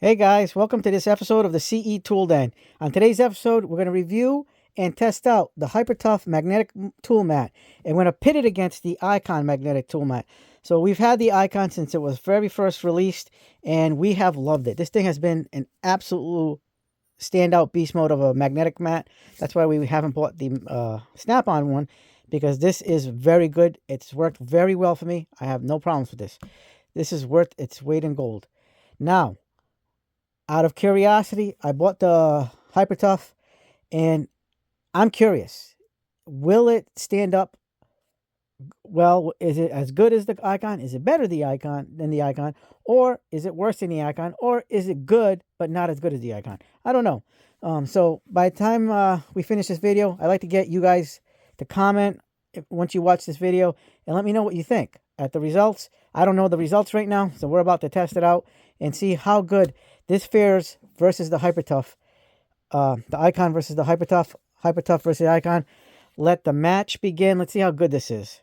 Hey guys, welcome to this episode of the CE Tool Den. On today's episode, we're going to review and test out the HyperTough magnetic tool mat, and we're going to pit it against the Icon magnetic tool mat. So we've had the Icon since it was very first released, and we have loved it. This thing has been an absolute standout beast mode of a magnetic mat. That's why we haven't bought the Snap-on one, because this is very good. It's worked very well for me. I have no problems with this. This is worth its weight in gold. Now, out of curiosity, I bought the HyperTough, and I'm curious. Will it stand up well? Is it as good as the Icon? Is it better than the Icon? Or is it worse than the Icon? Or is it good, but not as good as the Icon? I don't know. So by the time we finish this video, I'd like to get you guys to comment once you watch this video and let me know what you think at the results. I don't know the results right now, so we're about to test it out and see how good this fares versus the HyperTough. The Icon versus the HyperTough. HyperTough versus the Icon. Let the match begin. Let's see how good this is.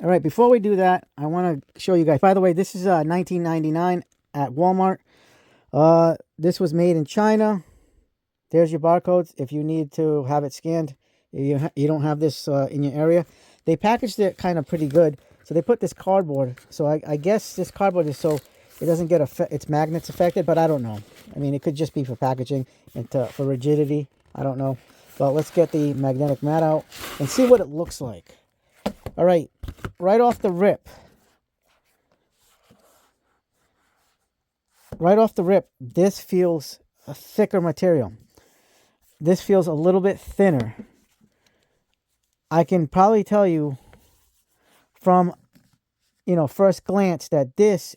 All right, before we do that, I want to show you guys. By the way, this is $19.99 at Walmart. This was made in China. There's your barcodes if you need to have it scanned. You don't have this in your area. They packaged it kind of pretty good. So they put this cardboard. So I guess this cardboard is so it doesn't get its magnets affected, but I don't know. I mean, it could just be for packaging and for rigidity. I don't know. But let's get the magnetic mat out and see what it looks like. All right, right off the rip. Right off the rip, this feels a thicker material. This feels a little bit thinner. I can probably tell you from, first glance that this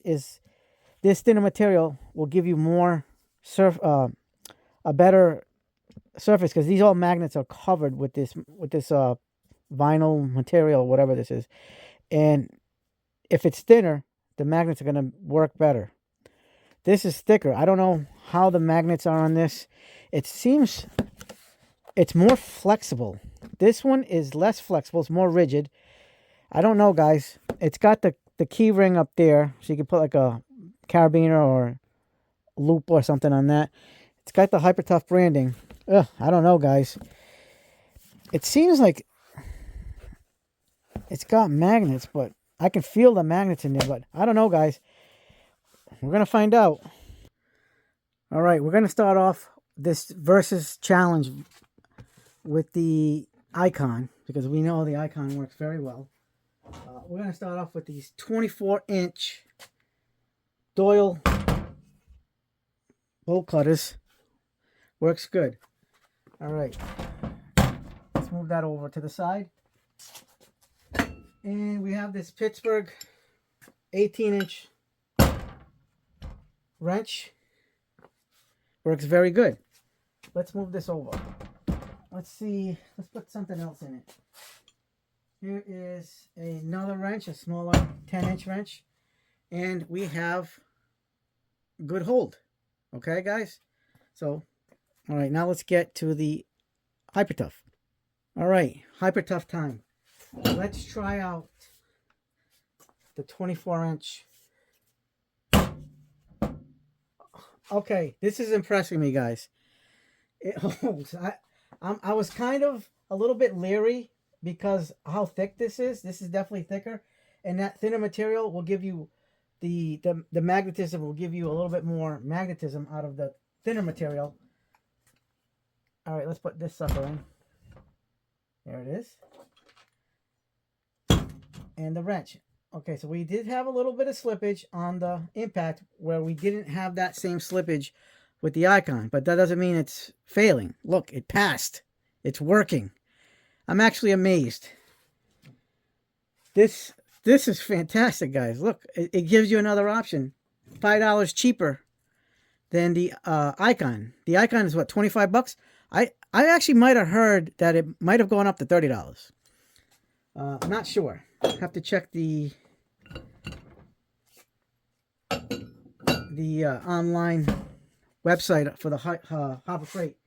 thinner material will give you more a better surface, because these all magnets are covered with this vinyl material, whatever this is. And if it's thinner, the magnets are going to work better. This is thicker. I don't know how the magnets are on this. It seems it's more flexible. This one is less flexible. It's more rigid. I don't know, guys. It's got the key ring up there, so you can put like a carabiner or loop or something on that. It's got the HyperTough branding. Ugh, I don't know, guys. It seems like it's got magnets, but I can feel the magnets in there, but I don't know, guys. We're going to find out. All right, we're going to start off this versus challenge with the Icon, because we know the Icon works very well. We're going to start off with these 24-inch Doyle bolt cutters. Works good. All right, let's move that over to the side. And we have this Pittsburgh 18-inch wrench. Works very good. Let's move this over. Let's see. Let's put something else in it. Here is another wrench, a smaller 10-inch wrench. And we have good hold. Okay, guys? So, all right, now let's get to the HyperTough. All right, HyperTough time. Let's try out the 24-inch. Okay, this is impressing me, guys. It holds. I was kind of a little bit leery because how thick this is. This is definitely thicker, and that thinner material will give you the magnetism will give you a little bit more magnetism out of the thinner material. All right, let's put this sucker in. There it is. And the wrench. Okay, so we did have a little bit of slippage on the impact where we didn't have that same slippage with the Icon, but that doesn't mean it's failing. Look, it passed. It's working. I'm actually amazed. This is fantastic, guys. Look, it gives you another option. $5 cheaper than the Icon. The Icon is what, 25 bucks? I actually might have heard that it might have gone up to $30. I'm not sure. Have to check the online website for the Harbor Freight.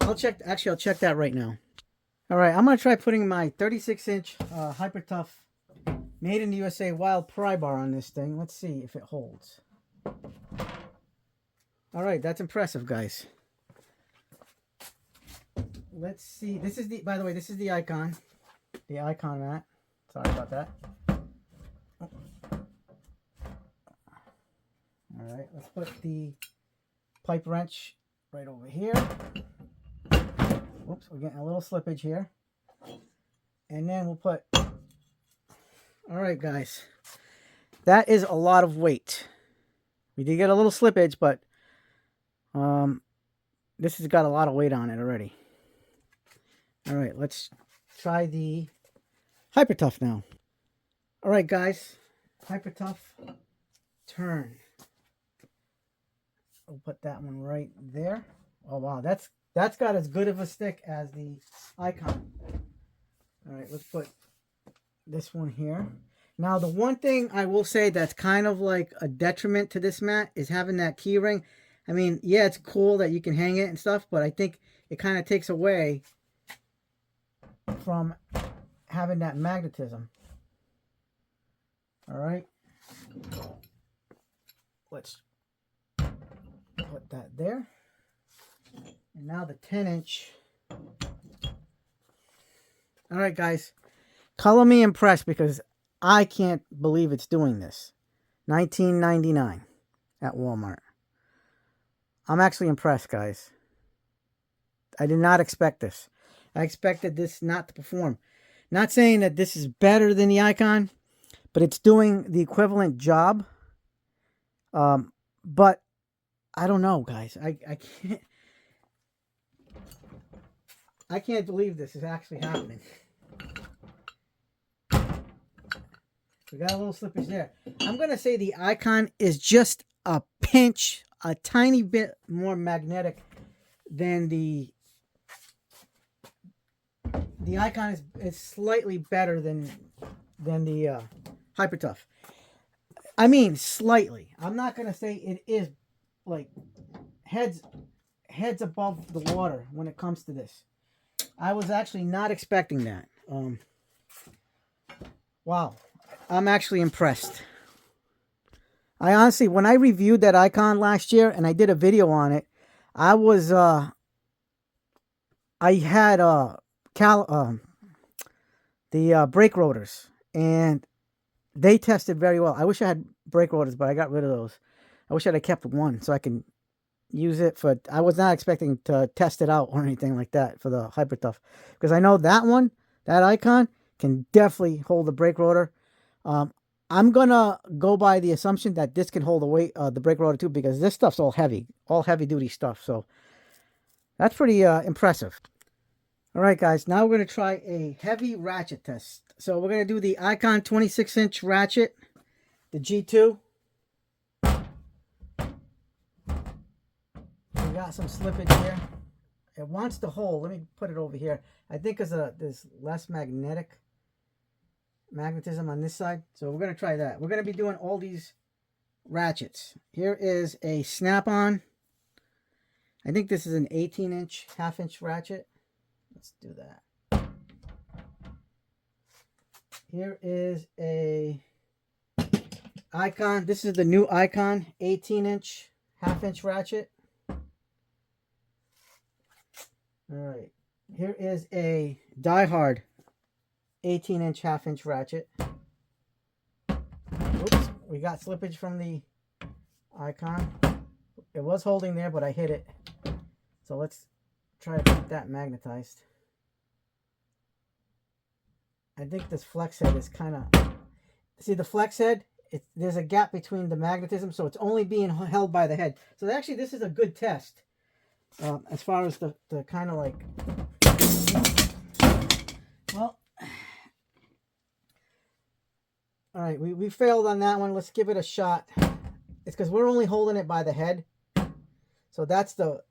I'll check that right now. All right, I'm going to try putting my 36-inch HyperTough made in the USA wild pry bar on this thing. Let's see if it holds. All right, that's impressive, guys. Let's see. This is the, by the way, this is the icon mat. Sorry about that. Oh. All right, let's put the pipe wrench right over here. Whoops, we're getting a little slippage here. And then we'll put, all right, guys, that is a lot of weight. We did get a little slippage, but this has got a lot of weight on it already. All right, let's try the Hyper Tough now. All right, guys, Hyper Tough turn. We'll put that one right there. Oh wow, that's got as good of a stick as the icon. All right, let's put this one here. Now, the one thing I will say that's kind of like a detriment to this mat is having that key ring. I mean, yeah, it's cool that you can hang it and stuff, but I think it kind of takes away from having that magnetism. All right. Let's put that there. And now the 10-inch. All right, guys. Color me impressed because I can't believe it's doing this. $19.99 at Walmart. I'm actually impressed, guys. I did not expect this. I expected this not to perform. Not saying that this is better than the icon, but it's doing the equivalent job. But I don't know, guys. I can't believe this is actually happening. We got a little slippage there. I'm going to say the icon is just a pinch, a tiny bit more magnetic than the icon is slightly better than the Hyper Tough. I mean, slightly. I'm not going to say it is like heads above the water when it comes to this. I was actually not expecting that. Wow. I'm actually impressed. I honestly, when I reviewed that icon last year and I did a video on it, I was, I had, the brake rotors and they tested very well. I wish I had brake rotors, but I got rid of those. I wish I had kept one so I can use it for, I was not expecting to test it out or anything like that for the Hyper Tough. Because I know that one, that icon, can definitely hold the brake rotor. I'm going to go by the assumption that this can hold the weight, the brake rotor too, because this stuff's all heavy duty stuff. So that's pretty impressive. All right, guys, now we're going to try a heavy ratchet test. So we're going to do the Icon 26-inch ratchet, the G2. We got some slippage here. It wants to hold. Let me put it over here. I think there's less magnetism on this side. So we're going to try that. We're going to be doing all these ratchets. Here is a snap-on. I think this is an 18-inch, half-inch ratchet. Let's do that. Here is a Icon. This is the new Icon 18-inch, half-inch ratchet. All right. Here is a Die Hard 18-inch, half-inch ratchet. Oops, we got slippage from the Icon. It was holding there, but I hit it. So let's try to keep that magnetized. I think this flex head is kind of... See, the flex head, there's a gap between the magnetism, so it's only being held by the head. So actually, this is a good test. As far as the kind of like... Well... All right, we failed on that one. Let's give it a shot. It's because we're only holding it by the head. So that's the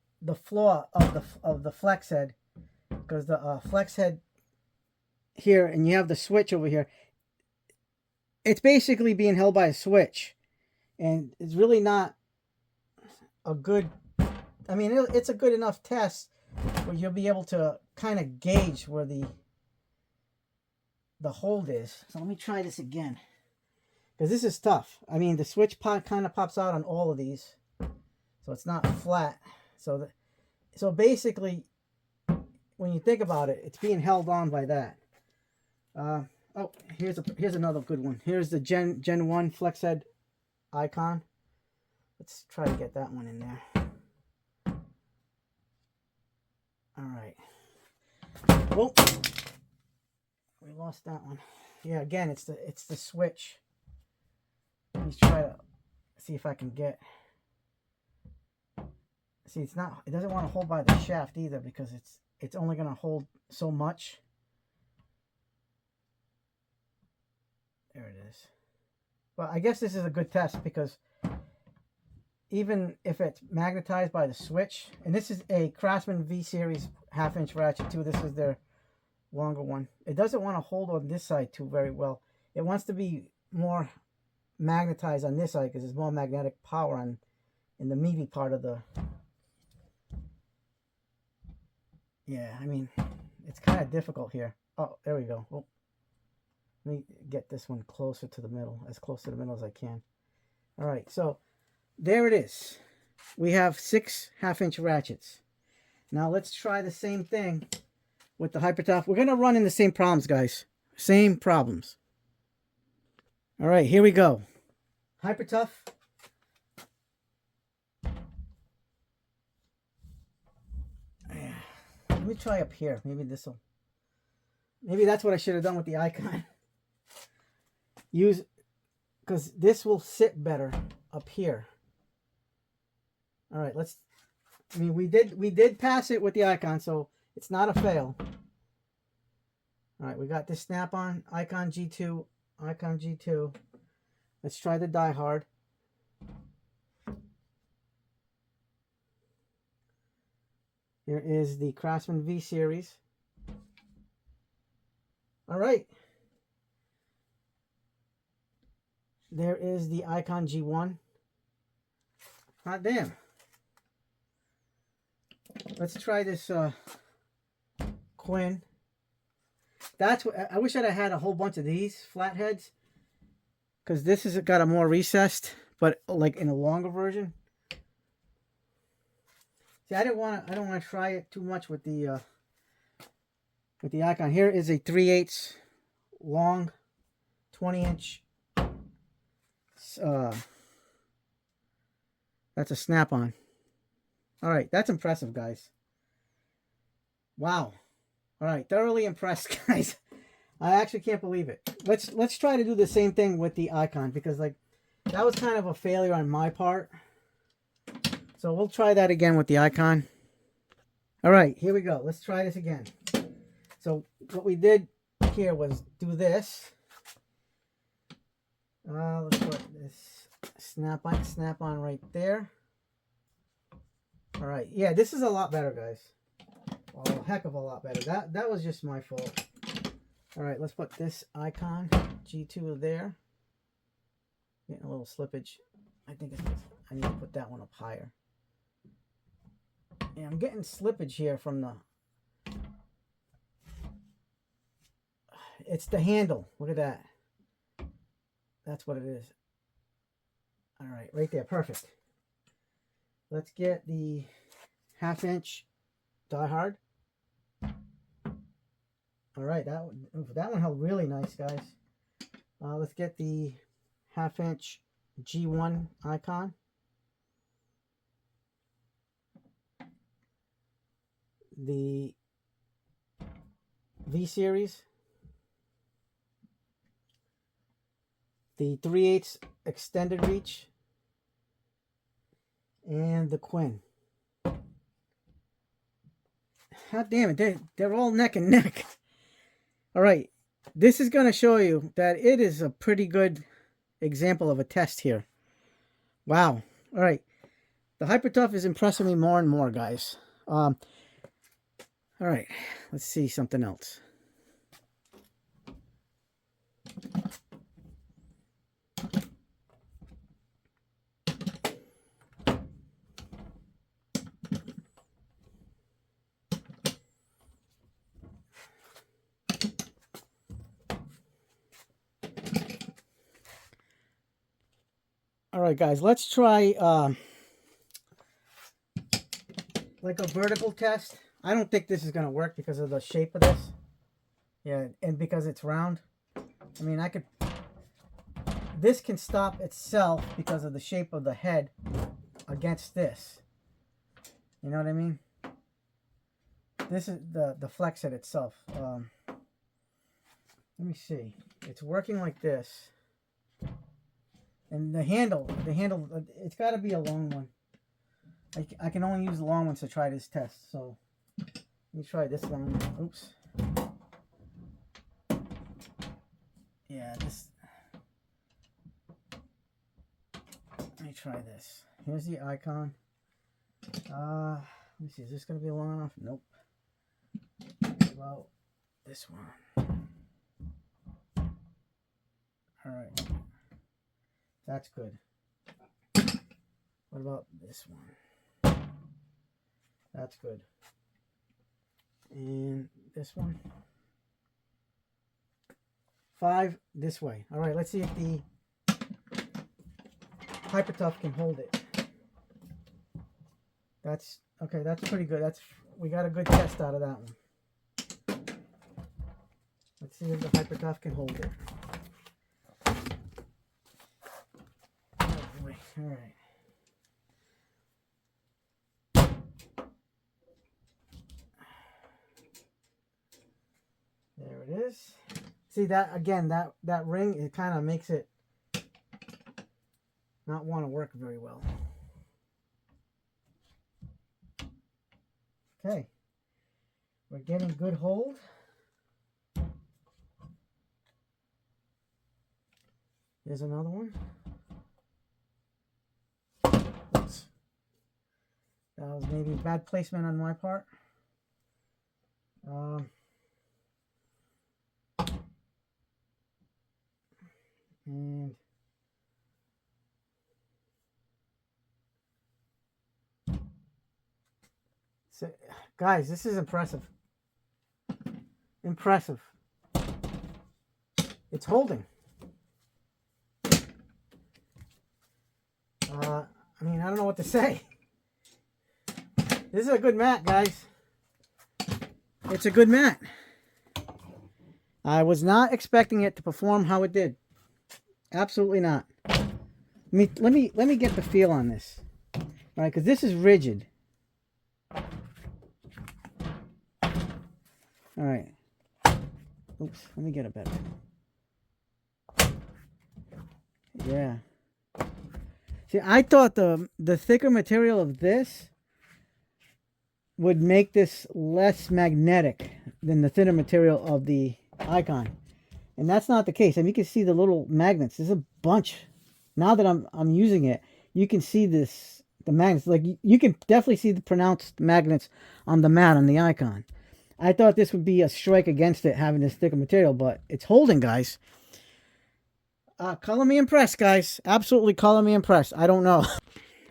flaw of the flex head. Because the flex head here, and you have the switch over here, it's basically being held by a switch, and it's really not a good, I mean, it's a good enough test where you'll be able to kind of gauge where the hold is. So let me try this again, because this is tough. I mean, the switch kind of pops out on all of these, so it's not flat. So basically, when you think about it, it's being held on by that. Oh, here's another good one. Here's the Gen 1 flex head icon. Let's try to get that one in there. All right. Oh, we lost that one. Yeah, again, it's the switch. Let me try to see if I can get. See, it doesn't want to hold by the shaft either, because it's only going to hold so much. There it is. But I guess this is a good test, because even if it's magnetized by the switch, and this is a Craftsman V series 1/2 inch ratchet too. This is their longer one. It doesn't want to hold on this side too very well. It wants to be more magnetized on this side, because there's more magnetic power in the meaty part of the. Yeah, I mean, it's kind of difficult here. Oh, there we go. Oh, let me get this one closer to the middle, as close to the middle as I can. All right, so there it is. We have 6 1/2 inch ratchets. Now let's try the same thing with the Hypertough. We're going to run into the same problems, guys. Same problems. All right, here we go. Hypertough. Let me try up here. Maybe that's what I should have done with the icon. Because this will sit better up here. All right, we did pass it with the icon, so it's not a fail. All right, we got this snap-on icon G2, icon G2. Let's try the Die Hard. Here is the Craftsman V series. All right. There is the icon G1. Hot damn. Let's try this Quinn. That's what I wish I'd have had a whole bunch of these flatheads, because this has got a more recessed, but like in a longer version. See, I don't want to try it too much with the icon. Here is a 3/8 long 20-inch. That's a snap-on. All right, that's impressive, guys. Wow. All right, thoroughly impressed, guys. I actually can't believe it. Let's try to do the same thing with the icon, because like that was kind of a failure on my part. So we'll try that again with the icon. All right, here we go. Let's try this again. So what we did here was do this. Let's put this snap-on right there. All right, yeah, this is a lot better, guys. A heck of a lot better. That was just my fault. All right, let's put this icon G2 there. Getting a little slippage. I think I need to put that one up higher. Yeah, I'm getting slippage here from the. It's the handle. Look at that. That's what it is. All right, right there, perfect. Let's get the 1/2 inch Die Hard. All right, that one held really nice, guys. Let's get the 1/2 inch G1 icon. The V series. The 3/8 extended reach. And the Quinn. God damn it, they're all neck and neck. All right, this is going to show you that it is a pretty good example of a test here. Wow. All right, the Hypertough is impressing me more and more, guys. All right, let's see something else. All right, guys, let's try like a vertical test. I don't think this is going to work because of the shape of this. Yeah, and because it's round. I mean, this can stop itself because of the shape of the head against this. You know what I mean? This is the flex head itself. Let me see. It's working like this. And the handle, it's got to be a long one. I can only use the long ones to try this test. So let me try this one. Oops. Yeah, this. Let me try this. Here's the icon. Let me see. Is this going to be long enough? Nope. What about this one? All right. That's good. What about this one? That's good. And this one? 5 this way. All right, let's see if the Hyper-Tough can hold it. That's okay, that's pretty good. We got a good test out of that one. Let's see if the Hyper-Tough can hold it. Oh boy, all right. There it is. See that again, that ring, it kind of makes it not want to work very well. Okay. We're getting good hold. Here's another one. Oops. That was maybe bad placement on my part. And so, guys, this is impressive. Impressive. It's holding. I mean, I don't know what to say. This is a good mat, guys. It's a good mat. I was not expecting it to perform how it did. Absolutely not. Let me get the feel on this. All right, because this is rigid. All right. Oops, let me get it better. Yeah. See, I thought the thicker material of this would make this less magnetic than the thinner material of the Icon. And that's not the case. I mean, you can see the little magnets. There's a bunch. Now that I'm using it, you can see the magnets. Like, you can definitely see the pronounced magnets on the mat on the Icon. I thought this would be a strike against it, having this thicker material, but it's holding, guys. Color me impressed, guys. Absolutely color me impressed. I don't know.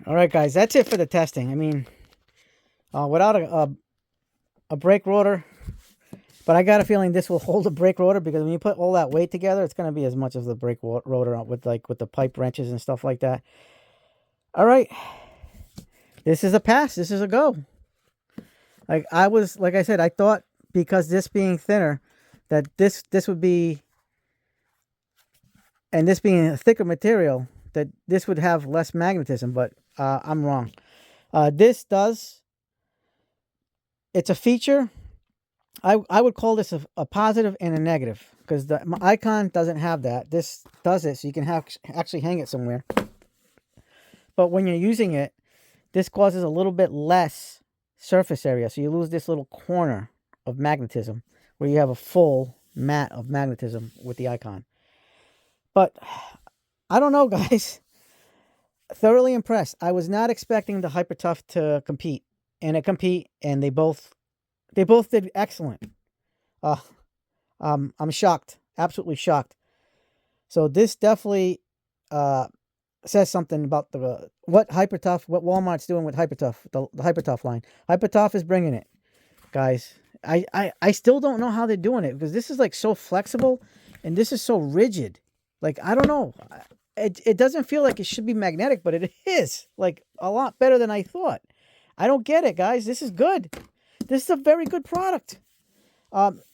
All right, guys. That's it for the testing. I mean, without a brake rotor, but I got a feeling this will hold a brake rotor, because when you put all that weight together, it's going to be as much as the brake rotor with the pipe wrenches and stuff like that. All right. This is a pass. This is a go. Like I said, I thought because this being thinner, that this would be, and this being a thicker material, that this would have less magnetism, but I'm wrong. It's a feature. I would call this a positive and a negative, because the Icon doesn't have that. This does it, so you can actually hang it somewhere. But when you're using it, this causes a little bit less surface area, so you lose this little corner of magnetism, where you have a full mat of magnetism with the Icon. But I don't know, guys. Thoroughly impressed. I was not expecting the Hyper-Tough to compete, and they both did excellent. I'm shocked, absolutely shocked. So this definitely says something about what Walmart's doing with Hyper-Tough, the Hyper-Tough line. Hyper-Tough is bringing it, guys. I still don't know how they're doing it, because this is like so flexible, and this is so rigid. Like, I don't know. it doesn't feel like it should be magnetic, but it is like a lot better than I thought. I don't get it, guys. This is good. This is a very good product.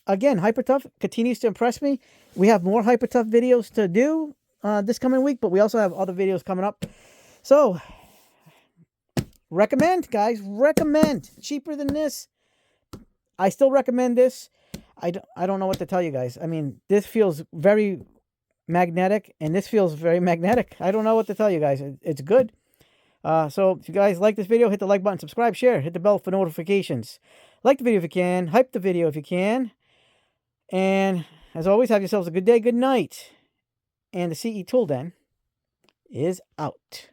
Again, Hyper Tough continues to impress me. We have more Hyper Tough videos to do this coming week, but we also have other videos coming up. So, recommend, guys. Recommend. Cheaper than this. I still recommend this. I don't know what to tell you guys. I mean, this feels very magnetic, and this feels very magnetic. I don't know what to tell you guys. It's good. So if you guys like this video, hit the like button, subscribe, share, hit the bell for notifications. Like the video if you can. Hype the video if you can. And as always, have yourselves a good day, good night. And the CE Tool Den is out.